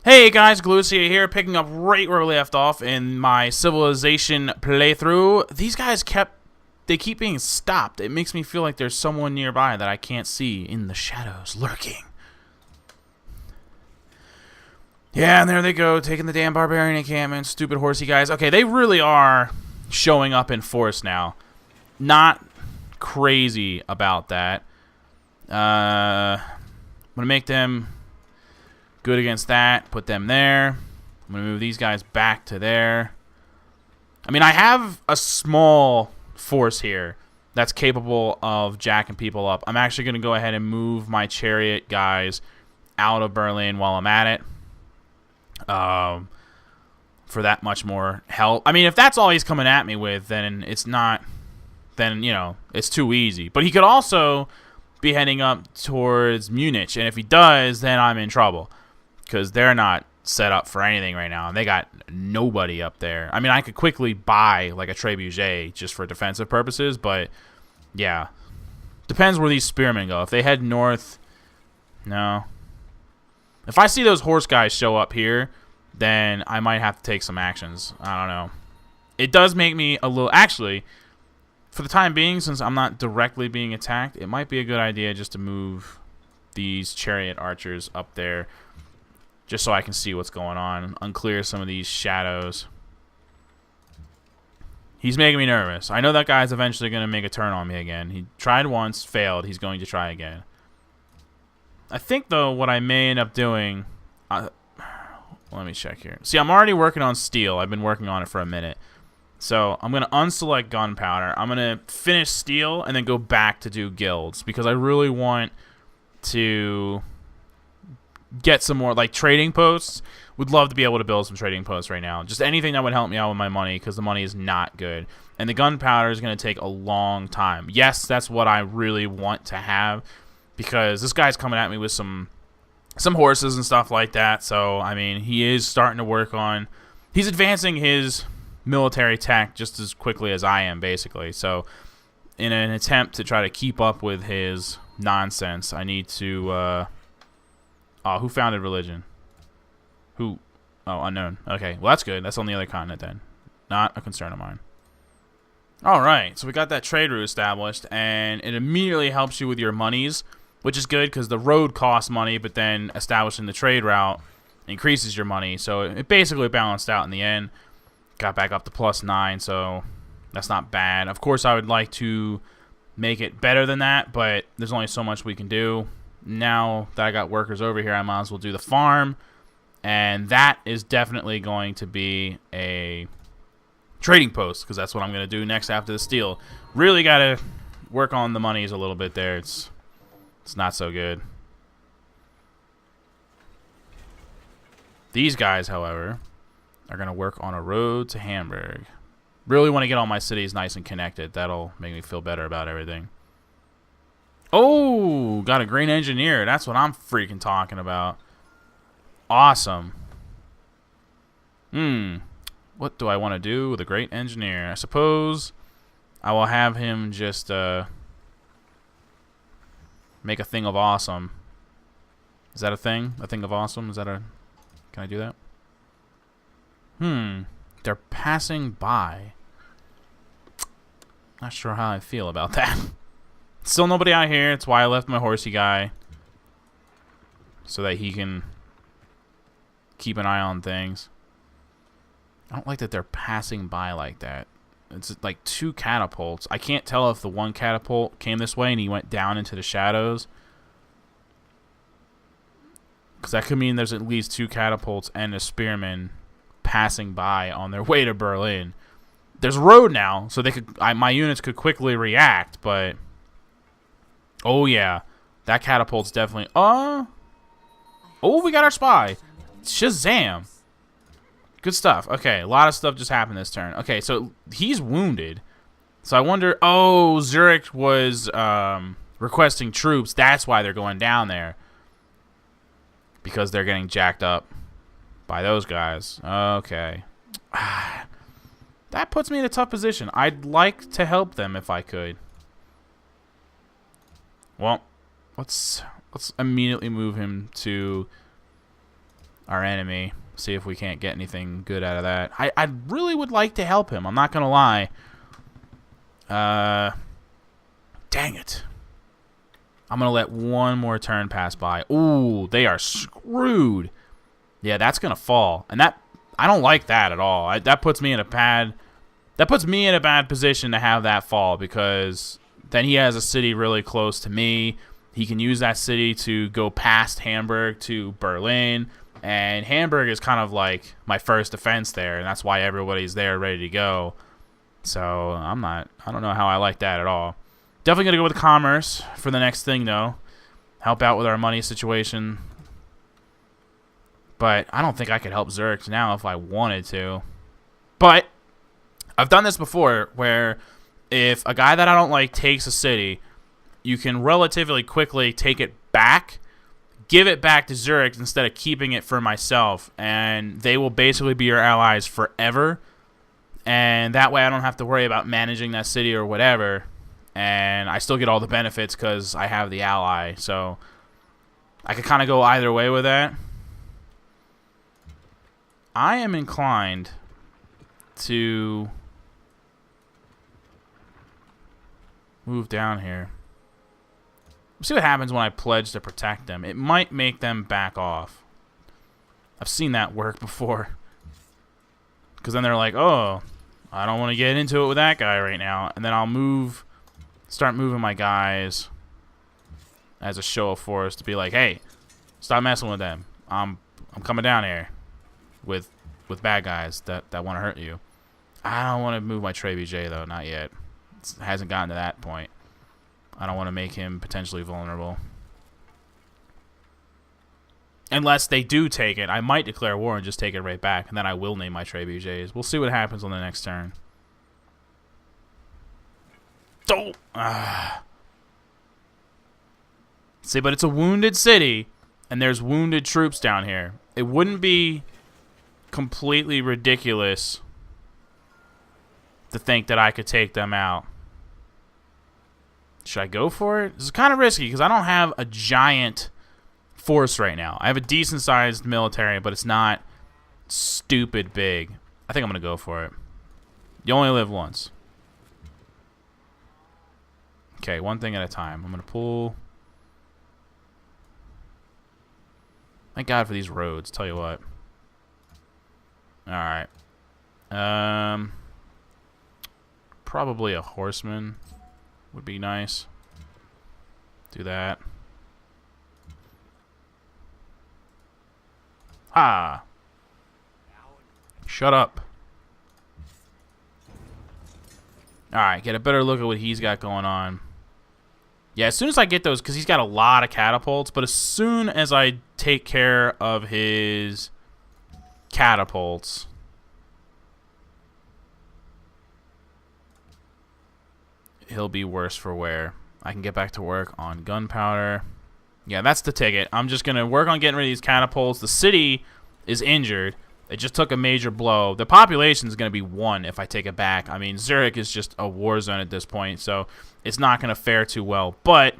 Hey guys, Galucia here, picking up right where we left off in my Civilization playthrough. These guys they keep being stopped. It makes me feel like there's someone nearby that I can't see in the shadows lurking. Yeah, and there they go, taking the damn barbarian encampment, stupid horsey guys. Okay, they really are showing up in force now. Not crazy about that. I'm gonna make them good against that. Put them there. I'm going to move these guys back to there. I mean, I have a small force here that's capable of jacking people up. I'm actually going to go ahead and move my chariot guys out of Berlin while I'm at it. For that much more help. I mean, if that's all he's coming at me with, then it's not... Then, you know, it's too easy. But he could also be heading up towards Munich. And if he does, then I'm in trouble. Because they're not set up for anything right now. And they got nobody up there. I mean, I could quickly buy like a trebuchet just for defensive purposes. But, yeah. Depends where these spearmen go. If they head north, no. If I see those horse guys show up here, then I might have to take some actions. I don't know. It does make me a little... Actually, for the time being, since I'm not directly being attacked, it might be a good idea just to move these chariot archers up there. Just so I can see what's going on. Unclear some of these shadows. He's making me nervous. I know that guy's eventually going to make a turn on me again. He tried once, failed. He's going to try again. I think, though, what I may end up doing... let me check here. See, I'm already working on steel. I've been working on it for a minute. So, I'm going to unselect gunpowder. I'm going to finish steel and then go back to do guilds. Because I really want to... get some more, like, trading posts. Would love to be able to build some trading posts right now. Just anything that would help me out with my money, because the money is not good. And the gunpowder is going to take a long time. Yes, that's what I really want to have, because this guy's coming at me with some horses and stuff like that. So, I mean, he is starting to work on... He's advancing his military tech just as quickly as I am, basically. So, in an attempt to try to keep up with his nonsense, I need to... Oh, who founded religion? Who? Oh, unknown. Okay, well, that's good. That's on the other continent, then. Not a concern of mine. Alright, so we got that trade route established, and it immediately helps you with your monies, which is good, because the road costs money, but then establishing the trade route increases your money, so it basically balanced out in the end. Got back up to +9, so that's not bad. Of course, I would like to make it better than that, but there's only so much we can do. Now that I got workers over here, I might as well do the farm. And that is definitely going to be a trading post, because that's what I'm going to do next after the steel. Really got to work on the monies a little bit there. It's not so good. These guys, however, are going to work on a road to Hamburg. Really want to get all my cities nice and connected. That'll make me feel better about everything. Oh, got a great engineer. That's what I'm freaking talking about. Awesome. What do I want to do with a great engineer? I suppose I will have him just make a thing of awesome. Is that a thing? A thing of awesome? Is that a... Can I do that? They're passing by. Not sure how I feel about that. Still nobody out here. That's why I left my horsey guy. So that he can keep an eye on things. I don't like that they're passing by like that. It's like 2 catapults. I can't tell if the one catapult came this way and he went down into the shadows. Because that could mean there's at least 2 catapults and a spearman passing by on their way to Berlin. There's a road now, so they could. My units could quickly react, but... Oh, yeah. That catapult's definitely... Oh, we got our spy. Shazam. Good stuff. Okay, a lot of stuff just happened this turn. Okay, so he's wounded. So I wonder... Oh, Zurich was requesting troops. That's why they're going down there. Because they're getting jacked up by those guys. Okay. That puts me in a tough position. I'd like to help them if I could. Well, let's immediately move him to our enemy. See if we can't get anything good out of that. I really would like to help him. I'm not going to lie. Dang it. I'm going to let one more turn pass by. Ooh, they are screwed. Yeah, that's going to fall. And that, I don't like that at all. That puts me in a bad position to have that fall, because then he has a city really close to me. He can use that city to go past Hamburg to Berlin. And Hamburg is kind of like my first defense there, and that's why everybody's there ready to go. So I don't know how I like that at all. Definitely going to go with commerce for the next thing, though. Help out with our money situation. But I don't think I could help Zurich now if I wanted to. But I've done this before, where if a guy that I don't like takes a city, you can relatively quickly take it back, give it back to Zurich instead of keeping it for myself, and they will basically be your allies forever. And that way I don't have to worry about managing that city or whatever, and I still get all the benefits because I have the ally. So I could kind of go either way with that. I am inclined to move down here. We'll see what happens when I pledge to protect them. It might make them back off. I've seen that work before. Because then they're like, oh, I don't want to get into it with that guy right now. And then I'll start moving my guys as a show of force to be like, hey, stop messing with them. I'm coming down here with bad guys that want to hurt you. I don't want to move my trebuchet, though. Not yet. It hasn't gotten to that point. I don't want to make him potentially vulnerable. Unless they do take it, I might declare war and just take it right back, and then I will name my trebuchets. We'll see what happens on the next turn. Don't. See, but it's a wounded city, and there's wounded troops down here. It wouldn't be completely ridiculous to think that I could take them out. Should I go for it? This is kind of risky because I don't have a giant force right now. I have a decent-sized military, but it's not stupid big. I think I'm going to go for it. You only live once. Okay, one thing at a time. I'm going to pull. Thank God for these roads, tell you what. Alright. Probably a horseman would be nice. Do that. Ah! Shut up. Alright, get a better look at what he's got going on. Yeah, as soon as I get those, because he's got a lot of catapults, but as soon as I take care of his catapults, he'll be worse for wear. I can get back to work on gunpowder. Yeah, that's the ticket. I'm just going to work on getting rid of these catapults. The city is injured. It just took a major blow. The population is going to be 1 if I take it back. I mean, Zurich is just a war zone at this point, so it's not going to fare too well. But,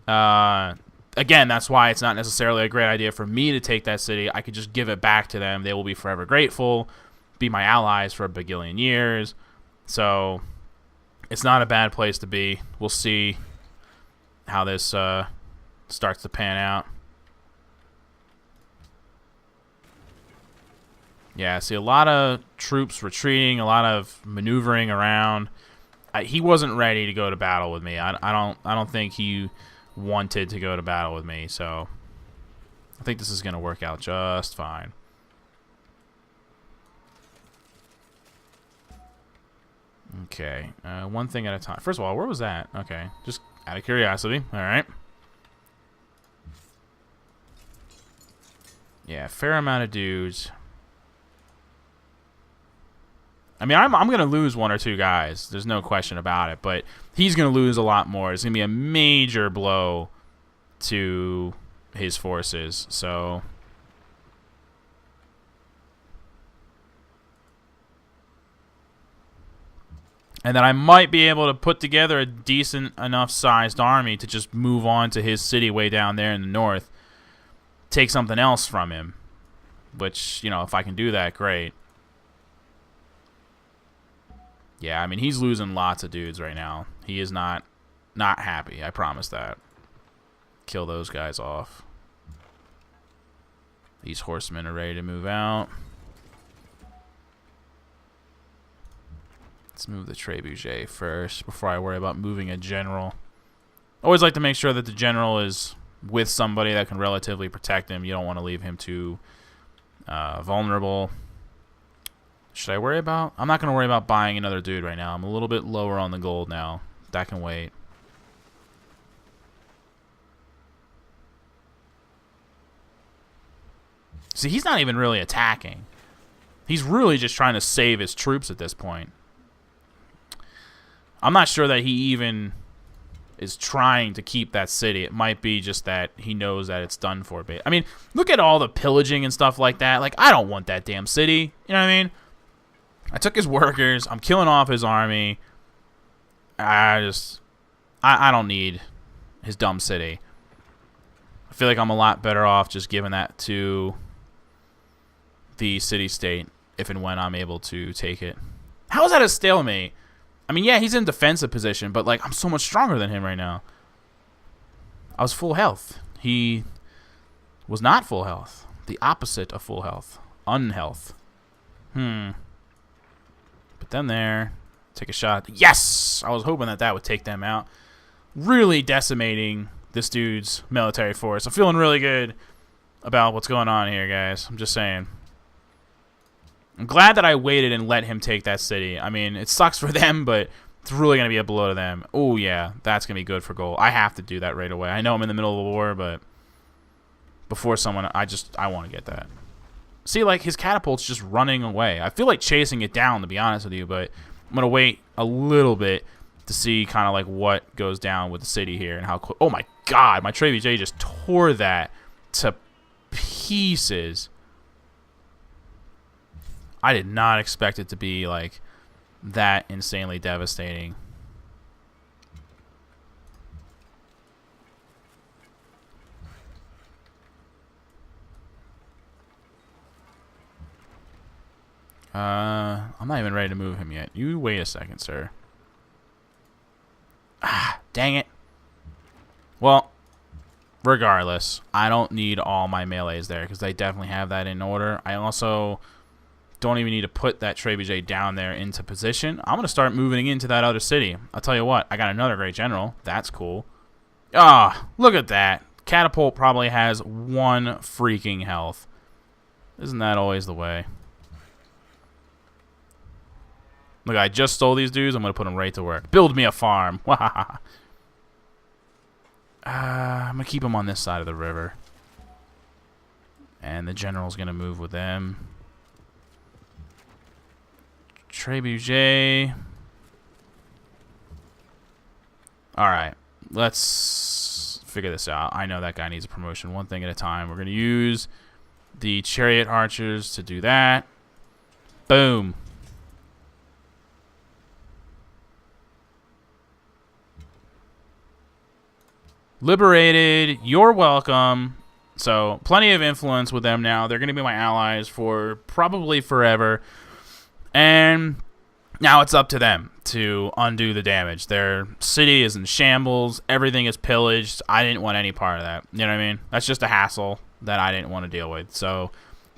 again, that's why it's not necessarily a great idea for me to take that city. I could just give it back to them. They will be forever grateful, be my allies for a bagillion years. So it's not a bad place to be. We'll see how this starts to pan out. Yeah, see a lot of troops retreating, a lot of maneuvering around. He wasn't ready to go to battle with me. I don't think he wanted to go to battle with me. So I think this is going to work out just fine. Okay, one thing at a time. First of all, where was that? Okay, just out of curiosity. All right. Yeah, fair amount of dudes. I mean, I'm going to lose 1 or 2 guys. There's no question about it. But he's going to lose a lot more. It's going to be a major blow to his forces. So and then I might be able to put together a decent enough sized army to just move on to his city way down there in the north. Take something else from him. which, you know, if I can do that, great. Yeah, I mean, he's losing lots of dudes right now. He is not happy, I promise that. Kill those guys off. These horsemen are ready to move out. Let's move the trebuchet first before I worry about moving a general. Always like to make sure that the general is with somebody that can relatively protect him. You don't want to leave him too vulnerable. Should I worry about? I'm not going to worry about buying another dude right now. I'm a little bit lower on the gold now. That can wait. See, he's not even really attacking. He's really just trying to save his troops at this point. I'm not sure that he even is trying to keep that city. It might be just that he knows that it's done for. I mean, look at all the pillaging and stuff like that. Like, I don't want that damn city. You know what I mean? I took his workers. I'm killing off his army. I don't need his dumb city. I feel like I'm a lot better off just giving that to the city-state if and when I'm able to take it. How is that a stalemate? I mean, yeah, he's in defensive position, but, like, I'm so much stronger than him right now. I was full health. He was not full health. The opposite of full health. Unhealth. Put them there. Take a shot. Yes! I was hoping that would take them out. Really decimating this dude's military force. I'm feeling really good about what's going on here, guys. I'm just saying. I'm glad that I waited and let him take that city. I mean, it sucks for them, but it's really going to be a blow to them. Oh, yeah, that's going to be good for gold. I have to do that right away. I know I'm in the middle of the war, but before someone, I want to get that. See, like, his catapult's just running away. I feel like chasing it down, to be honest with you, but I'm going to wait a little bit to see kind of like what goes down with the city here and how quick. Oh, my God. My trebuchet just tore that to pieces. I did not expect it to be like that insanely devastating. I'm not even ready to move him yet. You wait a second, sir. Ah, dang it. Well, regardless, I don't need all my melees there because they definitely have that in order. I also don't even need to put that trebuchet down there into position. I'm going to start moving into that other city. I'll tell you what, I got another great general. That's cool. Ah, look at that. Catapult probably has 1 freaking health. Isn't that always the way? Look, I just stole these dudes. I'm going to put them right to work. Build me a farm. I'm going to keep them on this side of the river. And the general's going to move with them. Trebuchet. Alright. Let's figure this out. I know that guy needs a promotion. One thing at a time. We're going to use the chariot archers to do that. Boom. Liberated. You're welcome. So, plenty of influence with them now. They're going to be my allies for probably forever. And now it's up to them to undo the damage. Their city is in shambles. Everything is pillaged. I didn't want any part of that. You know what I mean? That's just a hassle that I didn't want to deal with. So,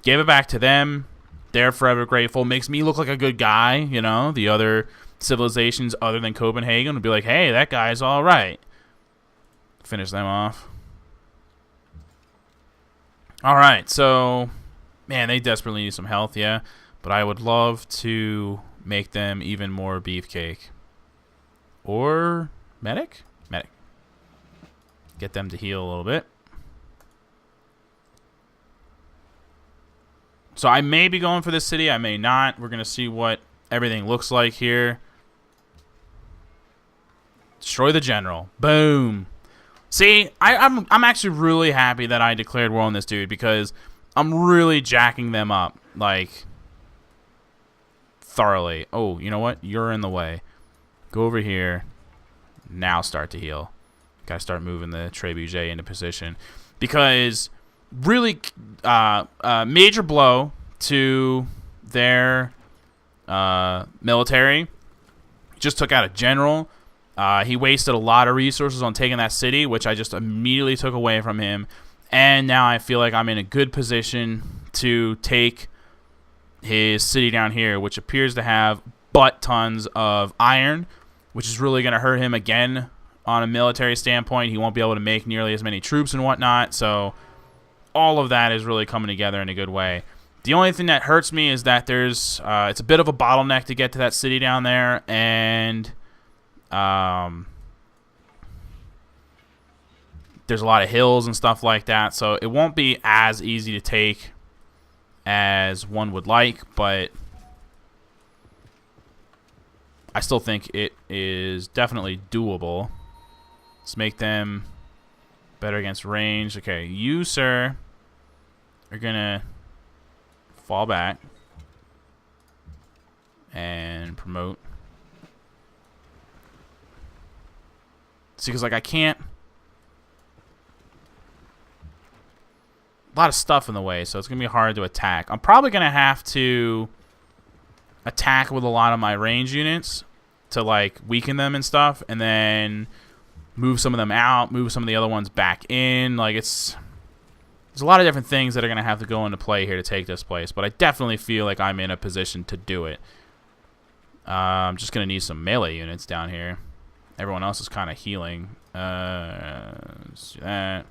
gave it back to them. They're forever grateful. Makes me look like a good guy, you know? The other civilizations other than Copenhagen would be like, hey, that guy's all right. Finish them off. All right, so, man, they desperately need some health, yeah. But I would love to make them even more beefcake. Or medic? Medic. Get them to heal a little bit. So I may be going for this city. I may not. We're going to see what everything looks like here. Destroy the general. Boom. See, I'm actually really happy that I declared war on this dude because I'm really jacking them up. Like, thoroughly. Oh, you know what? You're in the way. Go over here. Now start to heal. Gotta start moving the trebuchet into position. Because really major blow to their military. Just took out a general. He wasted a lot of resources on taking that city, which I just immediately took away from him. And now I feel like I'm in a good position to take his city down here, which appears to have butt tons of iron, which is really going to hurt him again on a military standpoint. He won't be able to make nearly as many troops and whatnot. So all of that is really coming together in a good way. The only thing that hurts me is that there's it's a bit of a bottleneck to get to that city down there, and there's a lot of hills and stuff like that, so it won't be as easy to take as one would like, but I still think it is definitely doable. Let's make them better against range. Okay, you, sir, are going to fall back and promote. See, because, like, I can't... A lot of stuff in the way, so it's going to be hard to attack. I'm probably going to have to attack with a lot of my range units to, like, weaken them and stuff, and then move some of them out, move some of the other ones back in. Like, there's a lot of different things that are going to have to go into play here to take this place, but I definitely feel like I'm in a position to do it. I'm just going to need some melee units down here. Everyone else is kind of healing. Let's do that.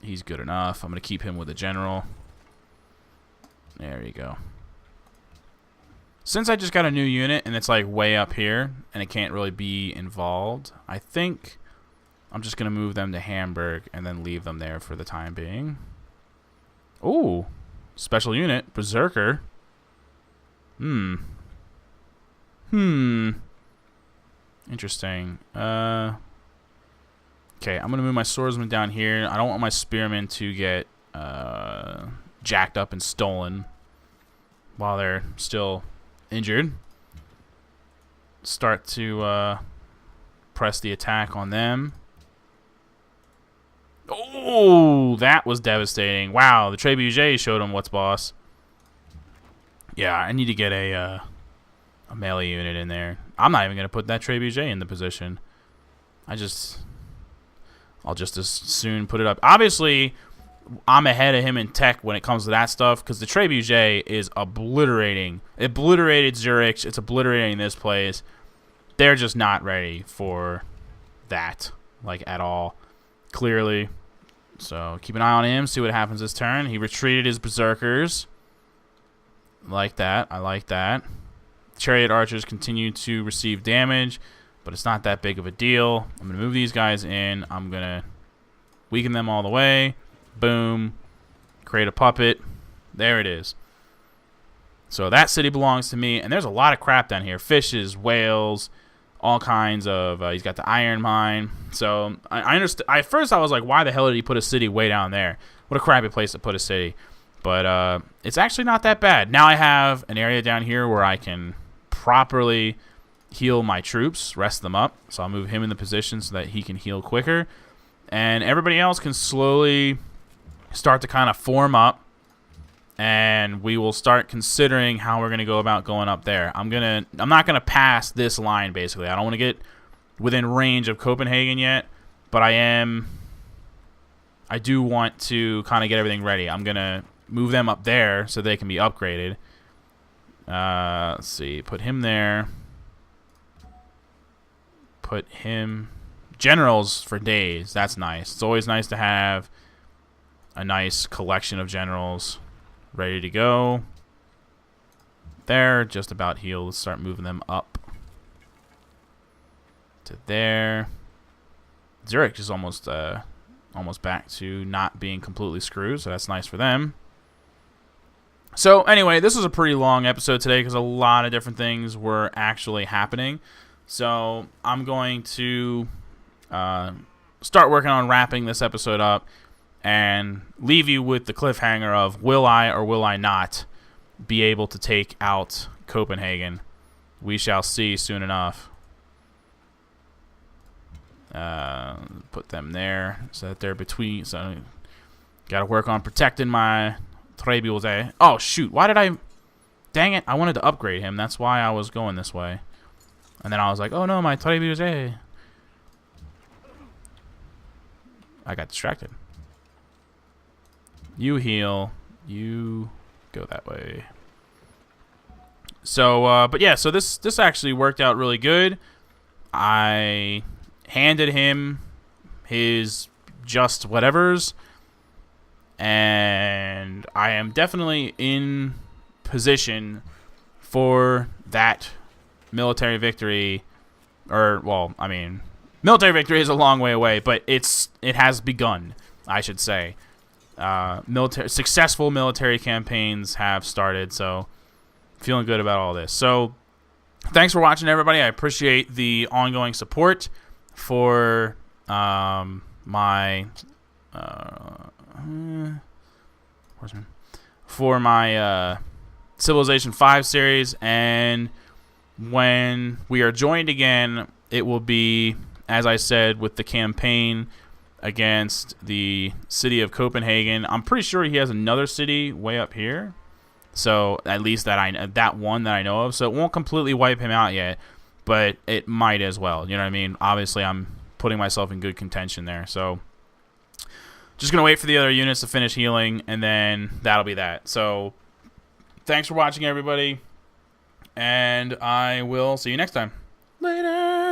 He's good enough. I'm going to keep him with a general. There you go. Since I just got a new unit and it's like way up here and it can't really be involved, I think I'm just going to move them to Hamburg and then leave them there for the time being. Ooh, special unit, Berserker. Interesting. Okay, I'm going to move my swordsman down here. I don't want my spearmen to get jacked up and stolen while they're still injured. Start to press the attack on them. Oh, that was devastating. Wow, the trebuchet showed him what's boss. Yeah, I need to get a melee unit in there. I'm not even going to put that trebuchet in the position. I'll just as soon put it up. Obviously, I'm ahead of him in tech when it comes to that stuff, because the trebuchet is obliterated Zurich. It's obliterating this place. They're just not ready for that, like, at all, clearly. So keep an eye on him, see what happens this turn. He retreated his berserkers. Like that. I like that. Chariot archers continue to receive damage, but it's not that big of a deal. I'm going to move these guys in. I'm going to weaken them all the way. Boom. Create a puppet. There it is. So that city belongs to me, and there's a lot of crap down here. Fishes, whales, all kinds of... he's got the iron mine. So I understand. At first I was like, why the hell did he put a city way down there? What a crappy place to put a city. But it's actually not that bad. Now I have an area down here where I can properly heal my troops, rest them up. So I'll move him in the position so that he can heal quicker. And everybody else can slowly start to kind of form up. And we will start considering how we're going to go about going up there. I'm not going to pass this line, basically. I don't want to get within range of Copenhagen yet. But I do want to kind of get everything ready. I'm going to move them up there so they can be upgraded. Let's see. Put him there. Put him... Generals for days. That's nice. It's always nice to have a nice collection of generals ready to go. They're just about healed. Let's start moving them up to there. Zurich is almost back to not being completely screwed, so that's nice for them. So anyway, this was a pretty long episode today because a lot of different things were actually happening. So I'm going to start working on wrapping this episode up and leave you with the cliffhanger of will I or will I not be able to take out Copenhagen. We shall see soon enough. Put them there so that they're between. So got to work on protecting my Trebuchet. Oh shoot! Why did I? Dang it! I wanted to upgrade him. That's why I was going this way. And then I was like, oh no, my Trebuchet. I got distracted. You heal. You go that way. So, but yeah, so this actually worked out really good. I handed him his just whatevers, and I am definitely in position for that military victory. Or, well, I mean, military victory is a long way away, but it has begun, I should say. Successful military campaigns have started, so feeling good about all this. So thanks for watching, everybody. I appreciate the ongoing support for my Civilization 5 series, and when we are joined again, it will be, as I said, with the campaign against the city of Copenhagen. I'm pretty sure he has another city way up here. So at least that one that I know of. So it won't completely wipe him out yet, but it might as well. You know what I mean? Obviously, I'm putting myself in good contention there. So just going to wait for the other units to finish healing, and then that'll be that. So thanks for watching, everybody, and I will see you next time. Later.